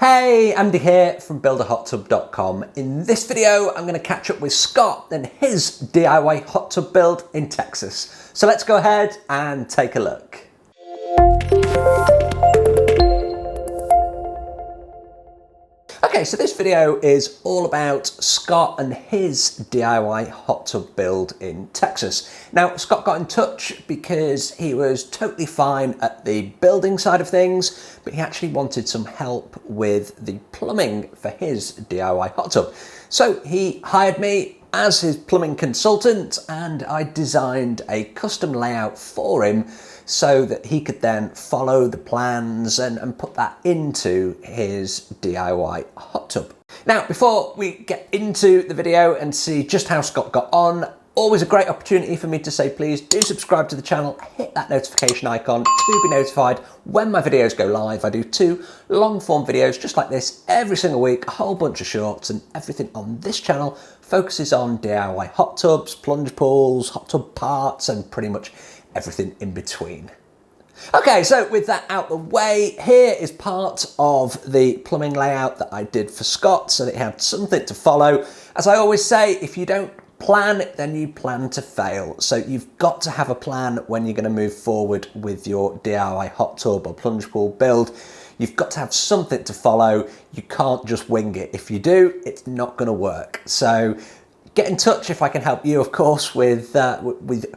Hey, Andy here from builderhottub.com. In this video, I'm going to catch up with Scott and his DIY hot tub build in Texas. So let's go ahead and take a look. Okay, so this video is all about Scott and his DIY hot tub build in Texas. Now, Scott got in touch because he was totally fine at the building side of things, but he actually wanted some help with the plumbing for his DIY hot tub. So he hired me as his plumbing consultant, and I designed a custom layout for him so that he could then follow the plans and put that into his DIY hot tub. Now, before we get into the video and see just how Scott got on, always a great opportunity for me to say please do subscribe to the channel, hit that notification icon to be notified when my videos go live. I do 2 long form videos just like this every single week, a whole bunch of shorts, and everything on this channel focuses on DIY hot tubs, plunge pools, hot tub parts, and pretty much everything in between. Okay, so with that out the way, here is part of the plumbing layout that I did for Scott so that he had something to follow. As I always say, if you don't plan, then you plan to fail. So you've got to have a plan when you're going to move forward with your DIY hot tub or plunge pool build. You've got to have something to follow. You can't just wing it. If you do, it's not going to work. So get in touch if I can help you, of course, with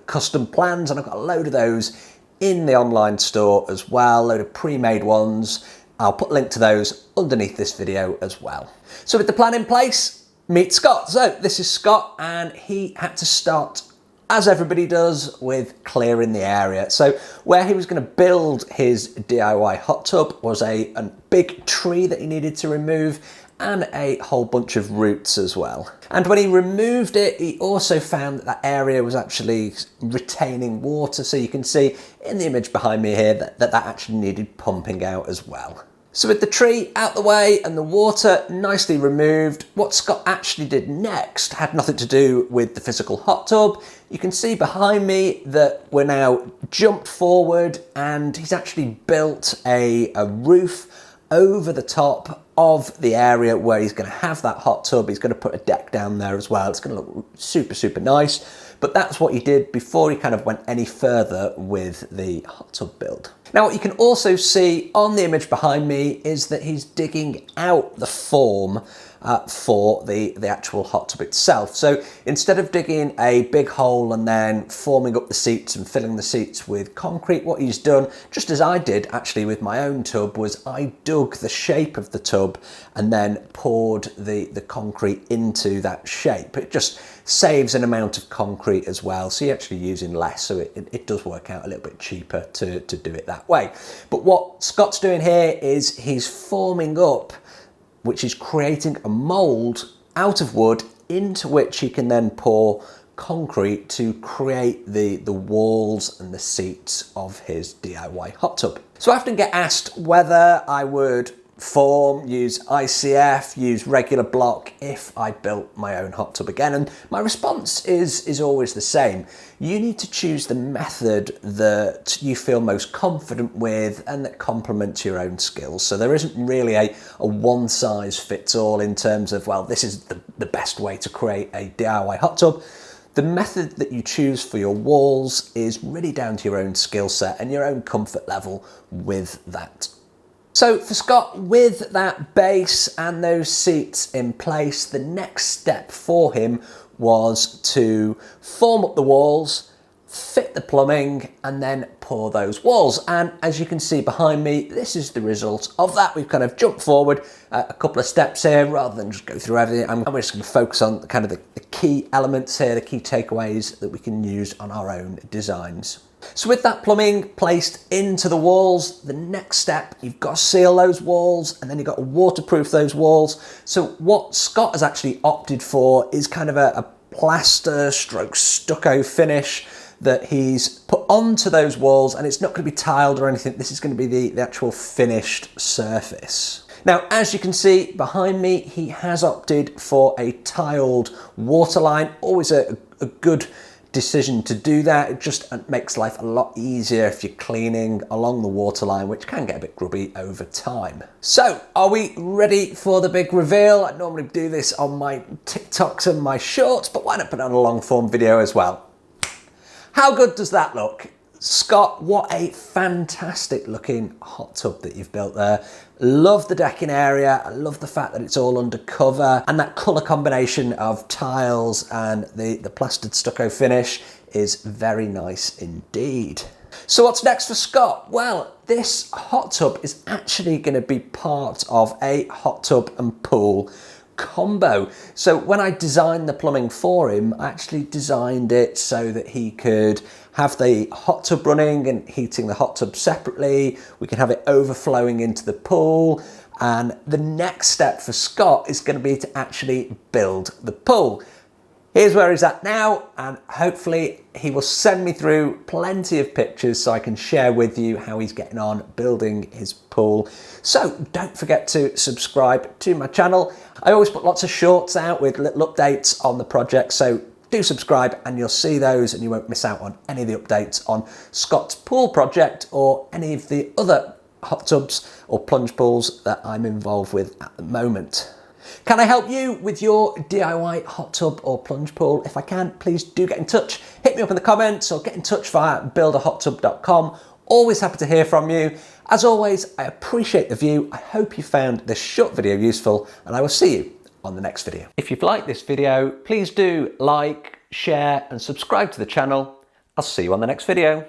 custom plans, and I've got a load of those in the online store as well, a load of pre-made ones. I'll put a link to those underneath this video as well. So with the plan in place, meet Scott. So this is Scott, and he had to start, as everybody does, with clearing the area. So where he was going to build his DIY hot tub was a big tree that he needed to remove, and a whole bunch of roots as well. And when he removed it, he also found that that area was actually retaining water. So you can see in the image behind me here that actually needed pumping out as well. So with the tree out the way and the water nicely removed, what Scott actually did next had nothing to do with the physical hot tub. You can see behind me that we're now jumped forward, and he's actually built a roof over the top of the area where he's going to have that hot tub. He's going to put a deck down there as well. It's going to look super, super nice. But that's what he did before he kind of went any further with the hot tub build. Now, what you can also see on the image behind me is that he's digging out the form for the actual hot tub itself. So instead of digging a big hole and then forming up the seats and filling the seats with concrete, what he's done, just as I did actually with my own tub, was I dug the shape of the tub and then poured the concrete into that shape. It just saves an amount of concrete as well, so you're actually using less, so it does work out a little bit cheaper to do it that way. But what Scott's doing here is he's forming up, which is creating a mould out of wood into which he can then pour concrete to create the walls and the seats of his DIY hot tub. So I often get asked whether I would use ICF, use regular block if I built my own hot tub again, and my response is always the same. You need to choose the method that you feel most confident with and that complements your own skills. So there isn't really a one size fits all in terms of, well, this is the best way to create a DIY hot tub. The method that you choose for your walls is really down to your own skill set and your own comfort level with that. So for Scott, with that base and those seats in place, the next step for him was to form up the walls, fit the plumbing, and then pour those walls. And as you can see behind me, this is the result of that. We've kind of jumped forward a couple of steps here rather than just go through everything. And we're just going to focus on kind of the key elements here, the key takeaways that we can use on our own designs. So with that plumbing placed into the walls, the next step, you've got to seal those walls, and then you've got to waterproof those walls. So what Scott has actually opted for is kind of a plaster stroke stucco finish that he's put onto those walls, and it's not going to be tiled or anything. This is going to be the actual finished surface. Now, as you can see behind me, he has opted for a tiled waterline, always a good decision to do that. It just makes life a lot easier if you're cleaning along the waterline, which can get a bit grubby over time. So, are we ready for the big reveal? I normally do this on my TikToks and my shorts, but why not put on a long form video as well? How good does that look? Scott, what a fantastic looking hot tub that you've built there. Love the decking area. I love the fact that it's all undercover, and that colour combination of tiles and the plastered stucco finish is very nice indeed. So what's next for Scott? Well, this hot tub is actually going to be part of a hot tub and pool combo. So when I designed the plumbing for him, I actually designed it so that he could have the hot tub running and heating the hot tub separately. We can have it overflowing into the pool. And the next step for Scott is going to be to actually build the pool. Here's where he's at now, and hopefully he will send me through plenty of pictures so I can share with you how he's getting on building his pool. So don't forget to subscribe to my channel. I always put lots of shorts out with little updates on the project, so do subscribe and you'll see those and you won't miss out on any of the updates on Scott's pool project or any of the other hot tubs or plunge pools that I'm involved with at the moment. Can I help you with your DIY hot tub or plunge pool? If I can, please do get in touch. Hit me up in the comments or get in touch via buildahottub.com. Always happy to hear from you. As always, I appreciate the view. I hope you found this short video useful, and I will see you on the next video. If you've liked this video, please do like, share and subscribe to the channel. I'll see you on the next video.